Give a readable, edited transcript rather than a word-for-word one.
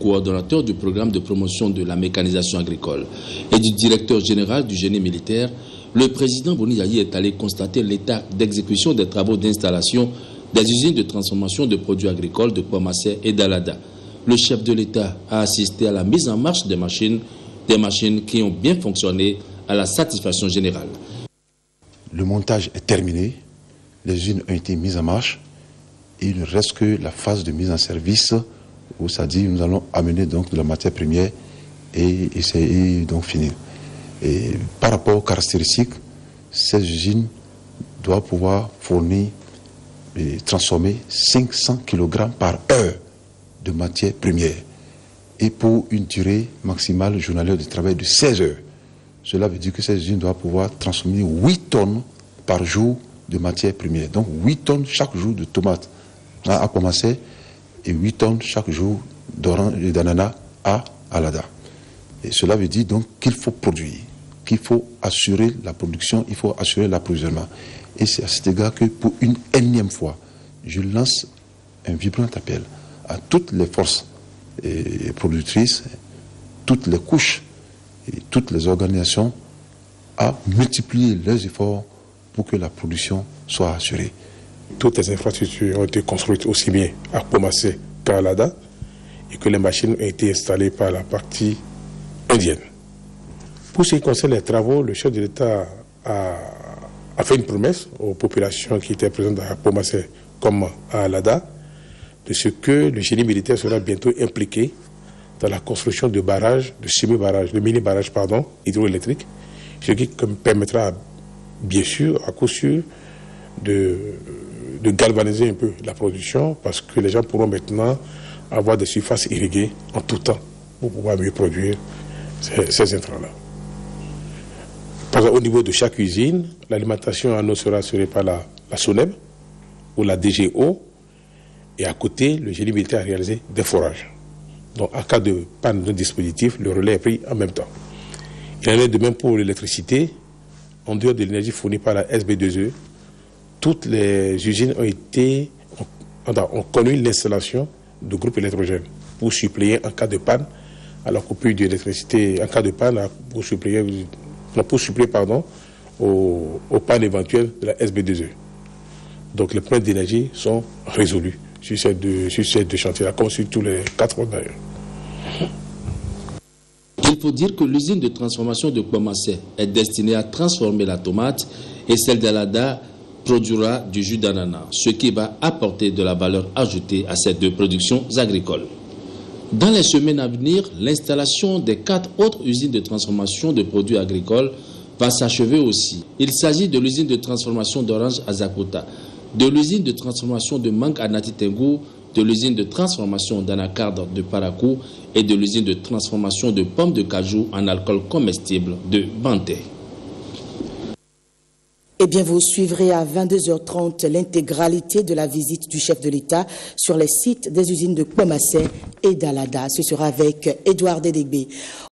coordonnateur du programme de promotion de la mécanisation agricole et du directeur général du génie militaire, le président Boni Yayi est allé constater l'état d'exécution des travaux d'installation des usines de transformation de produits agricoles de Kouamassé et d'Alada. Le chef de l'État a assisté à la mise en marche des machines qui ont bien fonctionné à la satisfaction générale. Le montage est terminé, les usines ont été mises en marche et il ne reste que la phase de mise en service où ça dit nous allons amener donc de la matière première et essayer donc finir. Et par rapport aux caractéristiques, ces usines doivent pouvoir fournir et transformer 500 kg par heure de matière première et pour une durée maximale journalière de travail de 16 heures. Cela veut dire que ces usines doivent pouvoir transformer 8 tonnes par jour de matière première. Donc 8 tonnes chaque jour de tomates à Kouamassé et 8 tonnes chaque jour d'ananas à Alada. Et cela veut dire donc qu'il faut produire, qu'il faut assurer la production, il faut assurer l'approvisionnement. Et c'est à cet égard que pour une énième fois, je lance un vibrant appel à toutes les forces productrices, toutes les couches et toutes les organisations à multiplier leurs efforts pour que la production soit assurée. Toutes les infrastructures ont été construites aussi bien à Kouamassé qu'à Alada et que les machines ont été installées par la partie indienne. Pour ce qui concerne les travaux, le chef de l'État a fait une promesse aux populations qui étaient présentes à Kouamassé comme à Alada de ce que le génie militaire sera bientôt impliqué dans la construction de barrages, de semi-barrages, de mini-barrages hydroélectriques, ce qui permettra bien sûr, à coup sûr, de galvaniser un peu la production parce que les gens pourront maintenant avoir des surfaces irriguées en tout temps pour pouvoir mieux produire ces intrants-là. Au niveau de chaque usine, l'alimentation en eau sera assurée par la SONEB ou la DGO et à côté, le génie militaire a réalisé des forages. Donc, en cas de panne d'un dispositif, le relais est pris en même temps. Il en est de même pour l'électricité. En dehors de l'énergie fournie par la SB2E, toutes les usines ont connu l'installation de groupes électrogènes pour suppléer en cas de panne à la coupure d'électricité, en cas de panne, pour suppléer aux pannes éventuelles de la SB2E. Donc les problèmes d'énergie sont résolus sur ces deux chantiers-là, comme sur tous les 4 autres d'ailleurs. Il faut dire que l'usine de transformation de Kouamassé est destinée à transformer la tomate et celle d'Alada produira du jus d'ananas, ce qui va apporter de la valeur ajoutée à ces deux productions agricoles. Dans les semaines à venir, l'installation des 4 autres usines de transformation de produits agricoles va s'achever aussi. Il s'agit de l'usine de transformation d'orange à Zakota, de l'usine de transformation de mangue à Natitengu, de l'usine de transformation d'anacarde de Parakou et de l'usine de transformation de pommes de cajou en alcool comestible de Banté. Eh bien, vous suivrez à 22h30 l'intégralité de la visite du chef de l'État sur les sites des usines de Kouamassé et d'Alada. Ce sera avec Edouard Dédégbé.